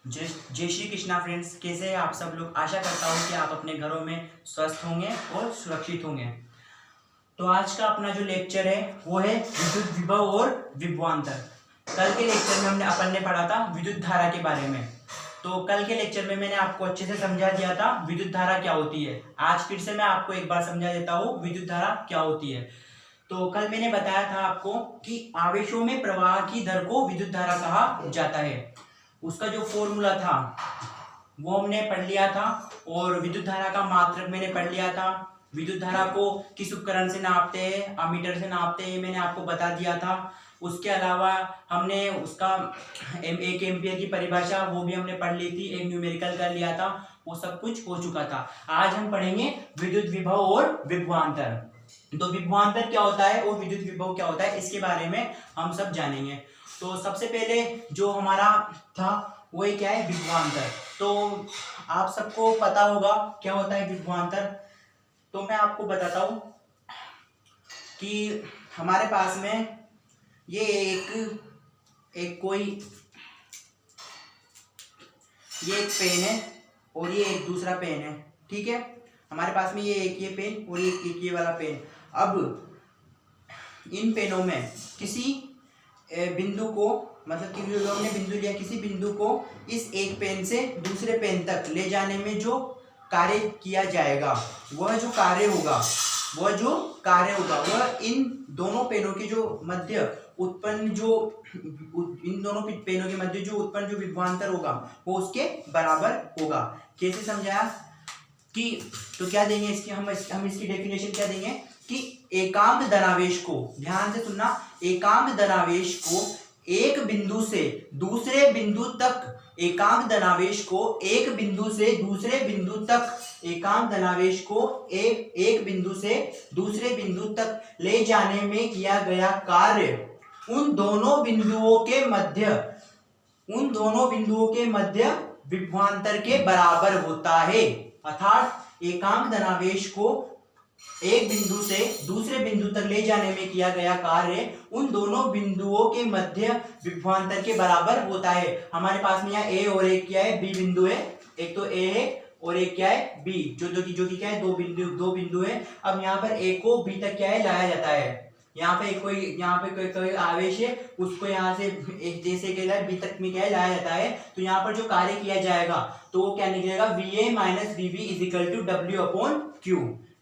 जय जय श्री कृष्णा फ्रेंड्स, कैसे हैं आप सब लोग। आशा करता हूँ कि आप अपने घरों में स्वस्थ होंगे और सुरक्षित होंगे। तो आज का अपना जो लेक्चर है वो है विद्युत विभव और विभवांतर। कल के लेक्चर में अपन ने पढ़ा था विद्युत धारा के बारे में। तो कल के लेक्चर में मैंने आपको अच्छे से समझा दिया था विद्युत धारा क्या होती है। आज फिर से मैं आपको एक बार समझा देता हूँ विद्युत धारा क्या होती है। तो कल मैंने बताया था आपको कि आवेशों में प्रवाह की दर को विद्युत धारा कहा जाता है। उसका जो फॉर्मूला था वो हमने पढ़ लिया था, और विद्युत धारा का मात्रक मैंने पढ़ लिया था। विद्युत धारा को किस उपकरण से नापते हैं, अमीटर से नापते हैं, मैंने आपको बता दिया था। उसके अलावा हमने उसका एक एम्पियर की परिभाषा वो भी हमने पढ़ ली थी, एक न्यूमेरिकल कर लिया था, वो सब कुछ हो चुका था। आज हम पढ़ेंगे विद्युत विभव और विभवांतर। तो विभवांतर क्या होता है और विद्युत विभव क्या होता है, इसके बारे में हम सब जानेंगे। तो सबसे पहले जो हमारा था वो क्या है, विभवांतर। तो आप सबको पता होगा क्या होता है विभवांतर। तो मैं आपको बताता हूं कि हमारे पास में ये एक पेन है और ये एक दूसरा पेन है, ठीक है। हमारे पास में ये पेन और एक ये वाला पेन। अब इन पेनों में किसी बिंदु को, मतलब कि लोग ने बिंदु लिया, किसी बिंदु को इस एक पेन से दूसरे पेन तक ले जाने में जो कार्य किया जाएगा, वह जो कार्य होगा वह इन दोनों पेनों के जो मध्य उत्पन्न जो विभवांतर होगा वो उसके बराबर होगा। कैसे समझाया कि, तो क्या देंगे इसकी हम इसकी डेफिनेशन क्या देंगे कि एकांक धनावेश को, ध्यान से सुनना, एकांक धनावेश को एक बिंदु से दूसरे बिंदु तक, एकांक धनावेश को एक बिंदु से दूसरे बिंदु तक, एकांक धनावेश को एक बिंदु से दूसरे बिंदु तक ले जाने में किया गया कार्य उन दोनों बिंदुओं के मध्य विभवांतर के बराबर होता है। अर्थात एकांक धनावेश को एक बिंदु से दूसरे बिंदु तक ले जाने में किया गया कार्य उन दोनों बिंदुओं के मध्य विभवांतर के बराबर होता है। हमारे पास में यहाँ ए और एक क्या है, बी बिंदु है। एक तो ए है और एक क्या है, बी, जो कि क्या है, दो बिंदु है। अब यहाँ पर ए को बी तक क्या है, लाया जाता है। यहाँ पे कोई आवेश है, उसको यहाँ से जैसे के बी तक में क्या है, लाया जाता है। तो यहाँ पर जो कार्य किया जाएगा तो वो क्या निकलेगा, VA minus VB is equal to W upon Q,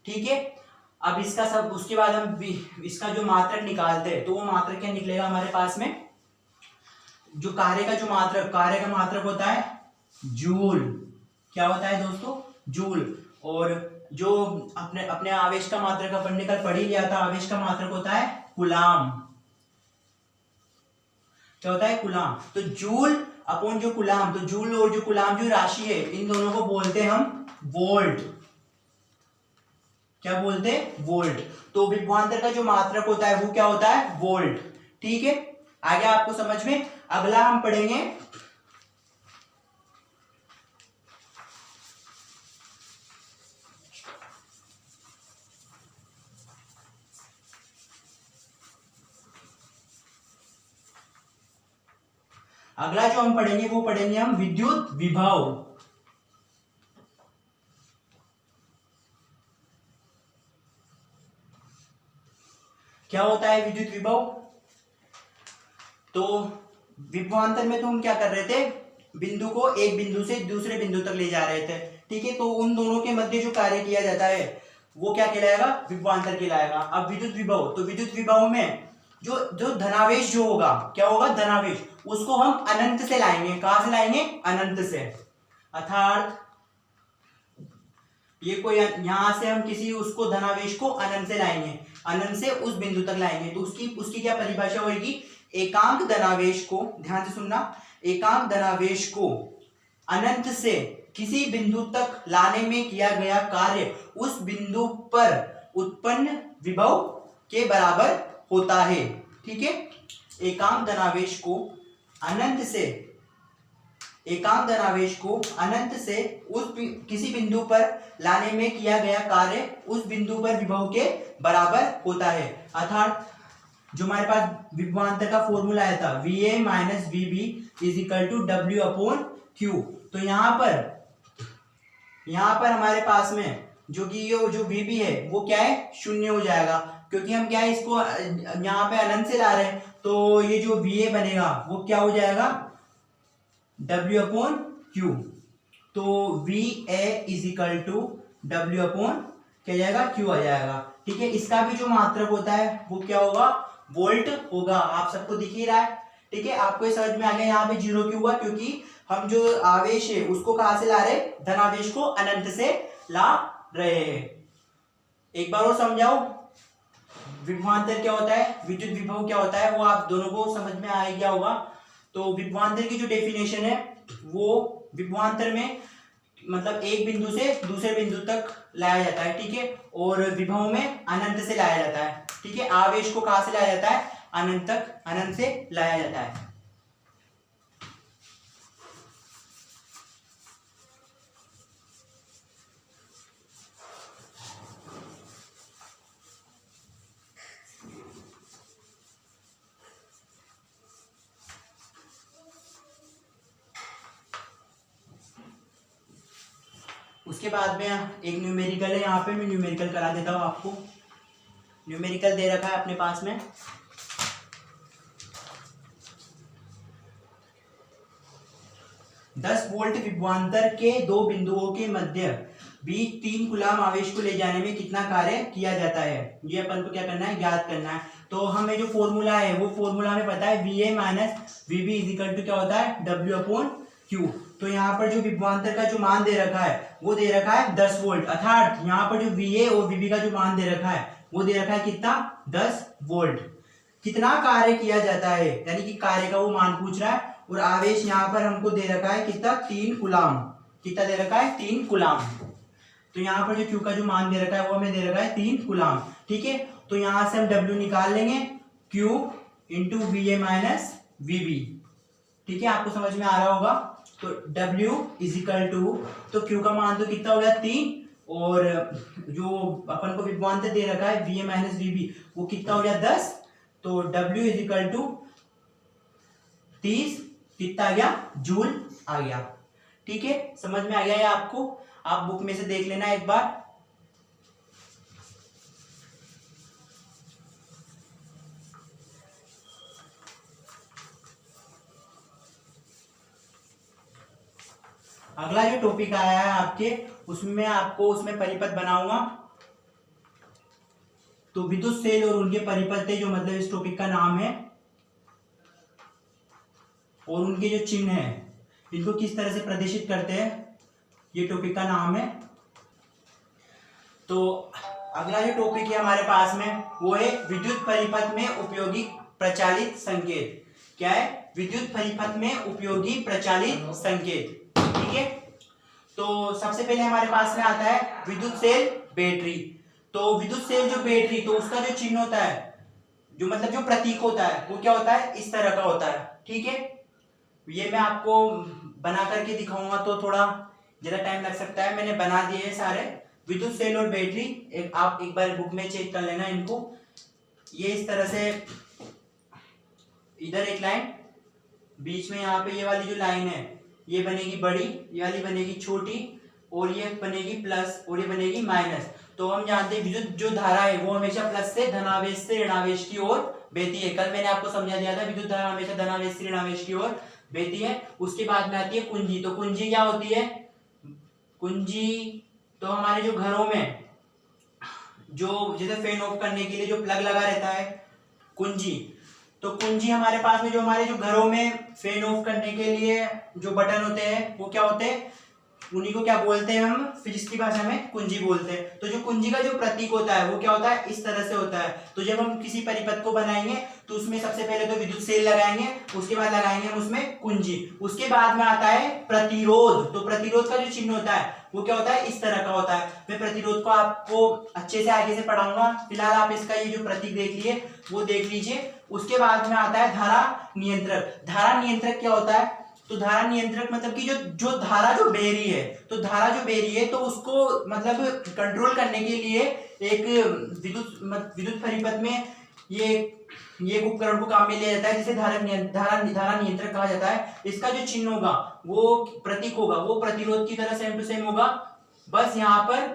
ठीक है। अब इसका सब, उसके बाद हम इसका जो मात्रक निकालते हैं तो वो मात्रक क्या निकलेगा हमारे पास में, जो कार्य का मात्रक होता है जूल। क्या होता है दोस्तों, जूल। और जो अपने आवेश का मात्रक अपन ने कल पढ़ ही लिया था, आवेश का मात्रक होता है कूलाम। क्या होता है, कूलाम। तो जूल अपॉन जो कूलाम, तो जूल और जो कूलाम जो राशि है, इन दोनों को बोलते हैं हम वोल्ट। क्या बोलते हैं, वोल्ट। तो विभवांतर का जो मात्रक होता है वो क्या होता है, वोल्ट, ठीक है। आगे आपको समझ में। अगला हम पढ़ेंगे वो पढ़ेंगे हम विद्युत विभव। क्या होता है विद्युत विभव। तो विभवांतर में तो हम क्या कर रहे थे, बिंदु को एक बिंदु से दूसरे बिंदु तक ले जा रहे थे, ठीक है। तो उन दोनों के मध्य जो कार्य किया जाता है वो क्या कहलाएगा, विभवांतर कहलाएगा। अब विद्युत विभव, तो विद्युत विभव में जो धनावेश जो होगा, क्या होगा, धनावेश, उसको हम अनंत से लाएंगे। कहां से लाएंगे, अनंत से। अर्थात ये कोई, यहां से हम किसी उसको धनावेश को अनंत से लाएंगे, अनंत से उस बिंदु तक लाएंगे। तो उसकी क्या परिभाषा होगी, एकांक धनावेश को, ध्यान से सुनना, एकांक धनावेश को अनंत से किसी बिंदु तक लाने में किया गया कार्य उस बिंदु पर उत्पन्न विभव के बराबर होता है, ठीक है। एकांक धनावेश को अनंत से उस किसी बिंदु पर लाने में किया गया कार्य उस बिंदु पर विभव के बराबर होता है। अर्थात जो हमारे पास विभवांतर का फॉर्मूला आया था VA minus VB is equal to W upon Q। तो यहाँ पर हमारे पास में जो कि ये जो VB है वो क्या है, शून्य हो जाएगा, क्योंकि हम क्या है इसको यहाँ पे अनंत से ला रहे हैं। तो ये जो VA बनेगा वो क्या हो जाएगा, W अपॉन Q। तो VA is equal to W upon क्या जाएगा, Q आ जाएगा। ठीक है, इसका भी जो मात्रक होता है वो क्या होगा, वोल्ट होगा। आप सबको दिख ही रहा है। ठीक है, आपको ये समझ में आ गया यहाँ पे जीरो क्यों हुआ, क्योंकि हम जो आवेश है उसको कहां से ला रहे, धनावेश को अनंत से ला रहे हैं। एक बार और समझाओ, विभवांतर क्या होता है, विद्युत विभव क्या होता है, वो आप दोनों को समझ में आ गया होगा। तो विभवांतर की जो डेफिनेशन है वो विभवांतर में मतलब एक बिंदु से दूसरे बिंदु तक लाया जाता है। ठीक है, और विभव में अनंत से लाया जाता है। ठीक है, आवेश को कहां से लाया जाता है, अनंत तक, अनंत से लाया जाता है। उसके बाद में एक न्यूमेरिकल है, यहाँ पे मैं न्यूमेरिकल करा देता हूँ आपको। न्यूमेरिकल दे रखा है अपने पास में, दस वोल्ट विभवांतर के दो बिंदुओं के मध्य बीच 3 कूलम आवेश को ले जाने में कितना कार्य किया जाता है, ये अपन को क्या करना है, ज्ञात करना है। तो हमें जो फॉर्मूला है वो फॉर्मूला हमें पता है VA minus VB is equal to क्या होता है, W अपॉन Q। तो यहाँ पर जो विभवांतर का जो मान दे रखा है वो दे रखा है 10 वोल्ट, अर्थात यहाँ पर जो VA और VB का जो मान दे रखा है वो दे रखा है कितना, 10 वोल्ट। कितना कार्य किया जाता है, यानी कि कार्य का वो मान पूछ रहा है। और आवेश यहाँ पर हमको दे रखा है कितना, 3 कूलम। कितना दे रखा है, 3 कूलम। तो यहाँ पर जो Q का जो मान दे रखा है वो हमें दे रखा है 3 कूलम। ठीक है, तो यहाँ से हम W निकाल लेंगे, Q into VA minus VB। ठीक है, आपको समझ में आ रहा होगा। तो W इज इक्वल टू, तो Q का मान तो कितना हो गया, 3, और जो अपन को विभवांतर दे रखा है VA माइनस VB वो कितना हो गया, 10। तो W इज इक्वल टू 30, कितना आ गया, जूल आ गया। ठीक है, समझ में आ गया है आपको, आप बुक में से देख लेना एक बार। अगला जो टॉपिक आया है आपके, उसमें आपको उसमें परिपथ बनाऊंगा। तो विद्युत सेल और उनके परिपथ जो मतलब इस टॉपिक का नाम है, और उनके जो चिन्ह है इनको किस तरह से प्रदर्शित करते हैं, ये टॉपिक का नाम है। तो अगला जो टॉपिक है हमारे पास में वो है विद्युत परिपथ में उपयोगी प्रचालित संकेत। क्या है, विद्युत परिपथ में उपयोगी प्रचालित संकेत। ठीक है, तो सबसे पहले हमारे पास में आता है विद्युत सेल बैटरी। तो विद्युत सेल जो बैटरी, तो उसका जो चिन्ह होता है, जो मतलब जो प्रतीक होता है वो क्या होता है, इस तरह का होता है। ठीक है, ये मैं आपको बना करके दिखाऊंगा तो थोड़ा ज्यादा टाइम लग सकता है, मैंने बना दिए हैं सारे विद्युत सेल और बैटरी। आप एक बार बुक में चेक कर लेना इनको। ये इस तरह से, इधर एक लाइन, बीच में यहाँ पे ये वाली जो लाइन है ये बनेगी बड़ी, ये वाली बनेगी छोटी, और ये बनेगी प्लस, और ये बनेगी माइनस। तो हम जानते हैं विद्युत जो धारा है वो हमेशा प्लस से धनावेश से ऋणावेश की ओर बहती है। कल मैंने आपको समझा दिया था विद्युत धारा हमेशा धनावेश से ऋणावेश की ओर बहती है। उसके बाद में आती है कुंजी। तो कुंजी क्या होती है, कुंजी तो हमारे जो घरों में जो जैसे फैन ऑफ करने के लिए जो प्लग लगा रहता है, कुंजी। तो कुंजी हमारे पास में जो हमारे जो घरों में फैन ऑफ करने के लिए जो बटन होते हैं वो क्या होते हैं, उन्हीं को क्या बोलते हैं, हम फिजिक्स की भाषा में कुंजी बोलते हैं। तो जो कुंजी का जो प्रतीक होता है वो क्या होता है, इस तरह से होता है। तो जब हम किसी परिपथ को बनाएंगे तो उसमें सबसे पहले तो विद्युत सेल लगाएंगे, उसके बाद लगाएंगे हम उसमें कुंजी। उसके बाद में आता है प्रतिरोध। तो प्रतिरोध का जो चिन्ह होता है वो क्या होता है, इस तरह का होता है। मैं प्रतिरोध को आपको अच्छे से आगे से पढ़ाऊंगा, फिलहाल आप इसका ये जो प्रतीक देख लिए वो देख लीजिए। उसके बाद में आता है धारा नियंत्रक। धारा नियंत्रक क्या होता है, तो धारा नियंत्रक मतलब कि जो धारा जो बह रही है, तो धारा जो बह रही है तो उसको मतलब कंट्रोल करने के लिए एक विद्युत परिपथ में ये ये उपकरण को काम में लिया जाता है जिसे धारा नियंत्रक कहा जाता है। इसका जो चिन्ह होगा, वो प्रतीक होगा, वो प्रतिरोध की तरह सेम टू सेम होगा, बस यहाँ पर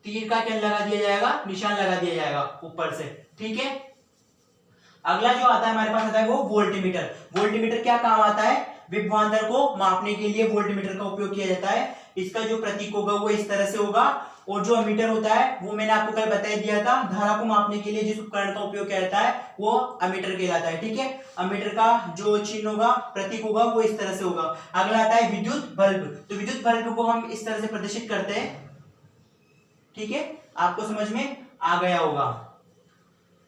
तीर का क्या लगा दिया जाएगा, निशान लगा दिया जाएगा ऊपर से। ठीक है, अगला जो आता है हमारे पास आता है वो वोल्टमीटर। वोल्टमीटर क्या काम आता है, विभवांतर को मापने के लिए वोल्टमीटर का उपयोग किया जाता है। इसका जो प्रतीक होगा वो इस तरह से होगा, और जो अमीटर होता है वो मैंने आपको कल बता दिया था, धारा को मापने के लिए जिस उपकरण का उपयोग किया जाता है वो अमीटर कहलाता है। ठीक है, अमीटर का जो चिन्ह होगा, प्रतीक होगा, वो इस तरह से होगा। अगला आता है विद्युत बल्ब। तो विद्युत बल्ब को हम इस तरह से प्रदर्शित करते हैं। ठीक है, आपको समझ में आ गया होगा।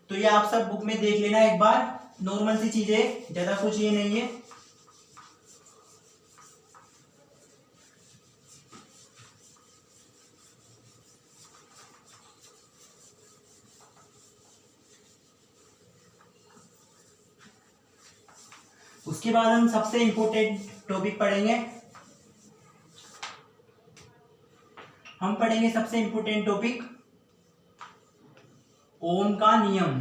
तो ये आप सब बुक में देख लेना एक बार, नॉर्मल सी चीजें, ज्यादा कुछ ये नहीं है। उसके बाद हम सबसे इंपॉर्टेंट टॉपिक पढ़ेंगे, हम पढ़ेंगे सबसे इंपॉर्टेंट टॉपिक ओम का नियम।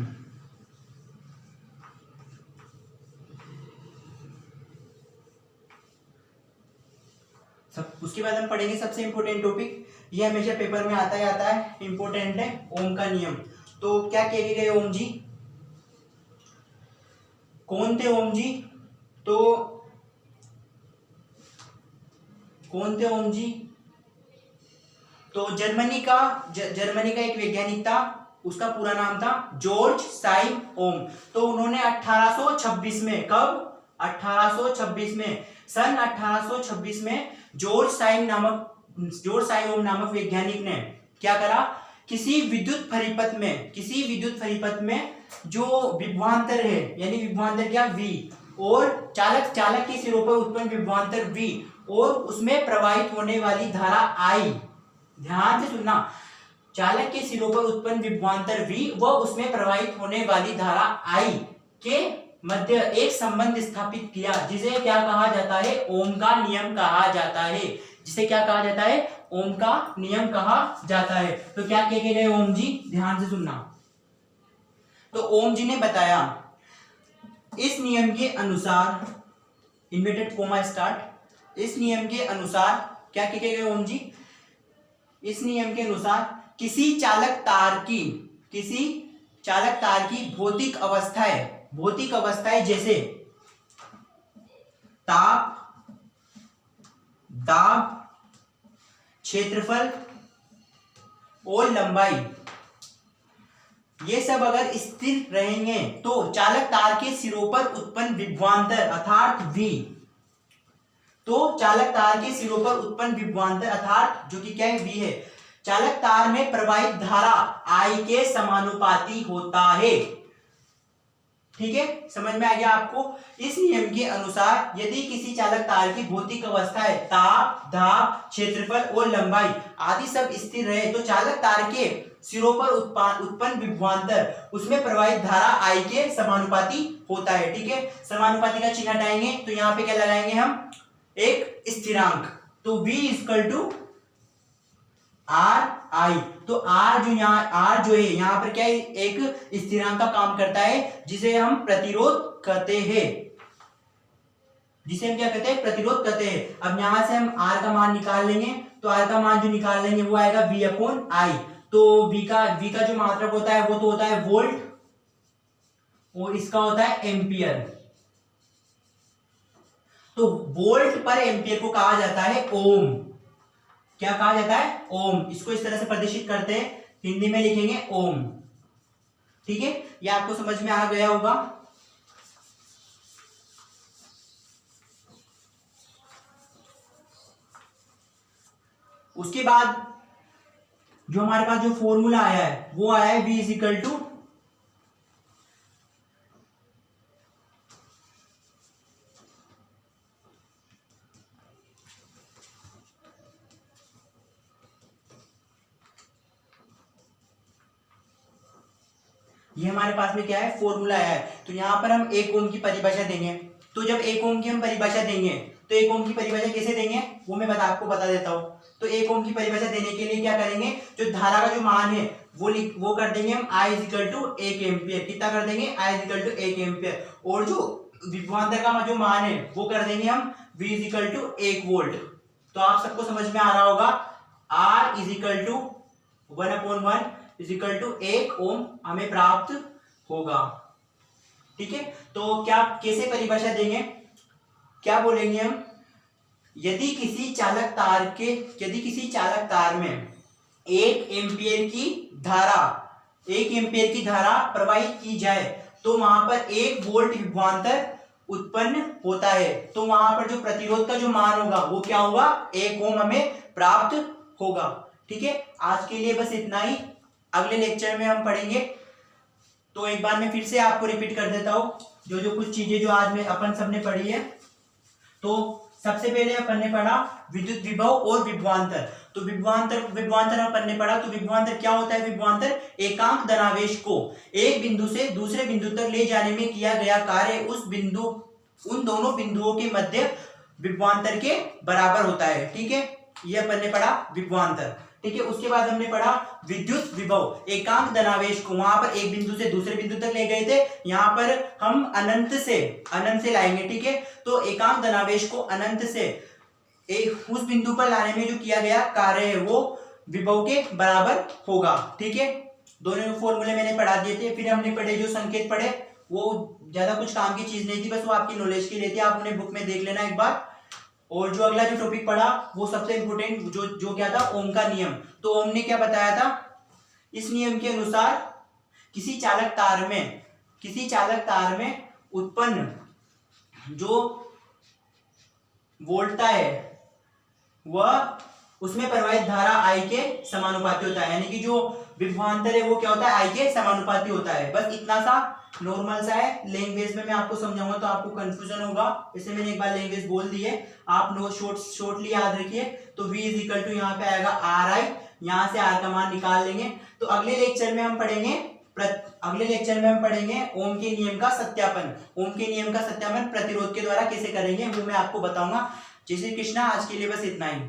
उसके बाद हम पढ़ेंगे सबसे इंपॉर्टेंट टॉपिक, ये हमेशा पेपर में आता है, इंपॉर्टेंट है, ओम का नियम। तो क्या कहे गए ओम जी, कौन थे ओम जी? तो कौन थे ओम जी? तो जर्मनी का एक वैज्ञानिक था, उसका पूरा नाम था जॉर्ज साइम ओम। तो उन्होंने 1826 में, कब? 1826 में, सन 1826 में जॉर्ज साइम ओम नामक वैज्ञानिक ने क्या करा, किसी विद्युत परिपथ में जो विभवांतर है, यानी विभवांतर क्या, V, और चालक के सिरों पर उत्पन्न विभवांतर V, और उसमें प्रवाहित होने वाली धारा I, ध्यान से सुनना, चालक के सिरों पर उत्पन्न विभवांतर V व उसमें प्रवाहित होने वाली धारा I के मध्य एक संबंध स्थापित किया, जिसे क्या कहा जाता है, ओम का नियम कहा जाता है। जिसे क्या कहा जाता है, ओम का नियम कहा जाता है। तो क्या कहे गए ओम जी, ध्यान से सुनना। तो ओम जी ने बताया, इस नियम के अनुसार, इन्वर्टेड कोमा स्टार्ट, इस नियम के अनुसार क्या कहे गए ओम जी, इस नियम के अनुसार किसी चालक तार की भौतिक अवस्थाएं जैसे ताप, दाब, क्षेत्रफल और लंबाई, ये सब अगर स्थिर रहेंगे तो चालक तार के सिरों पर उत्पन्न विभवांतर अर्थात V, तो चालक तार के सिरों पर उत्पन्न विभवांतर अर्थात जो कि क्या है, V है, चालक तार में प्रवाहित धारा I के समानुपाती होता है। ठीक है, समझ में आ गया आपको? इस नियम के अनुसार यदि किसी चालक तार की भौतिक अवस्थाएं ताप, दाब, क्षेत्रफल और लंबाई आदि सब स्थिर रहे तो चालक तार के सिरों पर उत्पन्न विभवांतर उसमें प्रवाहित धारा I के समानुपाती होता है। ठीक है, समानुपाती का चिन्ह हटाएंगे तो यहाँ पे क्या लगाएंगे हम, एक स्थिरांक, तो V इक्वल टू RI। तो R जो है यहाँ पर क्या है, एक स्थिरांक का काम करता है, जिसे हम प्रतिरोध कहते हैं, जिसे हम क्या कहते हैं, प्रतिरोध कहते हैं। अब यहां से हम R का मान निकाल लेंगे, तो R का मान जो निकाल लेंगे वो आएगा V/I। तो V का जो मात्रक होता है वो तो होता है वोल्ट, और इसका होता है एम्पियर। तो वोल्ट पर एम्पियर को कहा जाता है ओम। क्या कहा जाता है, ओम। इसको इस तरह से प्रदर्शित करते हैं, हिंदी में लिखेंगे ओम। ठीक है, ये आपको समझ में आ गया होगा। उसके बाद जो हमारे पास जो फॉर्मूला आया है वो आया है V इक्वल टू ये हमारे पास में क्या है, फॉर्मूला है। तो यहां पर हम 1 ओम की परिभाषा देंगे। तो जब 1 ओम की हम परिभाषा देंगे तो 1 ओम की परिभाषा कैसे देंगे वो मैं आपको बता देता हूँ। तो 1 ओम की परिभाषा देने के लिए क्या करेंगे, जो धारा का जो मान है वो कर देंगे हम I इक्वल टू 1 एम्पियर। कितना कर देंगे, I इक्वल टू 1 एम्पियर। और जो विभवांतर का जो मान है वो कर देंगे हम V इक्वल टू 1 वोल्ट। तो आप सबको समझ में आ रहा होगा, R is equal to 1/1 is equal to 1 ohm हमें प्राप्त होगा। ठीक है, तो क्या कैसे परिभाषा देंगे, क्या बोलेंगे हम, यदि किसी चालक तार में 1 एम्पियर की धारा प्रवाहित की जाए तो वहां पर 1 वोल्ट विभवांतर उत्पन्न होता है। तो वहां पर जो प्रतिरोध का जो मान होगा वो क्या होगा, 1 ओम हमें प्राप्त होगा। ठीक है, आज के लिए बस इतना ही, अगले लेक्चर में हम पढ़ेंगे। तो एक बार मैं फिर से आपको रिपीट कर देता हूं जो कुछ चीजें जो आज में अपन सबने पढ़ी है। तो सबसे पहले अपन ने पढ़ा विद्युत विभव और विभवांतर। तो विभवांतर अपन ने पढ़ा। तो विभवांतर क्या होता है, विभवांतर एकांक धनावेश को एक बिंदु से दूसरे बिंदु तक ले जाने में किया गया कार्य उन दोनों बिंदुओं के मध्य विभवांतर के बराबर होता है। ठीक है, ये अपन ने पढ़ा विभवांतर। ठीक है, उसके बाद हमने पढ़ा विद्युत विभव, एकांक धनावेश को वहां पर एक बिंदु से दूसरे बिंदु तक ले गए थे, यहाँ पर हम अनंत से लाएंगे। ठीक है, तो एकांक धनावेश को अनंत से उस बिंदु पर लाने में जो किया गया कार्य है वो विभव के बराबर होगा। ठीक है, दोनों फॉर्मूले मैंने पढ़ा दिए थे। फिर हमने पढ़े जो संकेत पढ़े, वो ज्यादा कुछ काम की चीज नहीं थी, बस वो आपकी नॉलेज के लिए थी, आप उन्हें बुक में देख लेना एक बार। और जो अगला जो टॉपिक पढ़ा वो सबसे इंपोर्टेंट जो क्या था, ओम का नियम। तो ओम ने क्या बताया था, इस नियम के अनुसार किसी चालक तार में उत्पन्न जो वोल्टता है वह उसमें प्रवाहित धारा I के समानुपाती होता है, यानी कि जो विभवांतर है वो क्या होता है, I के समानुपाती होता है। बस इतना सा नॉर्मल सा है। लैंग्वेज में मैं आपको समझाऊंगा तो आपको कंफ्यूजन होगा, इसलिए मैंने एक बार लैंग्वेज बोल दी है, आप लोग शॉर्टली याद रखिए। तो V इज इक्वल टू यहाँ पे आएगा RI, यहाँ से R का मान निकाल लेंगे। तो अगले लेक्चर में हम पढ़ेंगे ओम के नियम का सत्यापन। ओम के नियम का सत्यापन प्रतिरोध के द्वारा कैसे करेंगे वो मैं आपको बताऊंगा। जय श्री कृष्णा, आज के लिए बस इतना ही।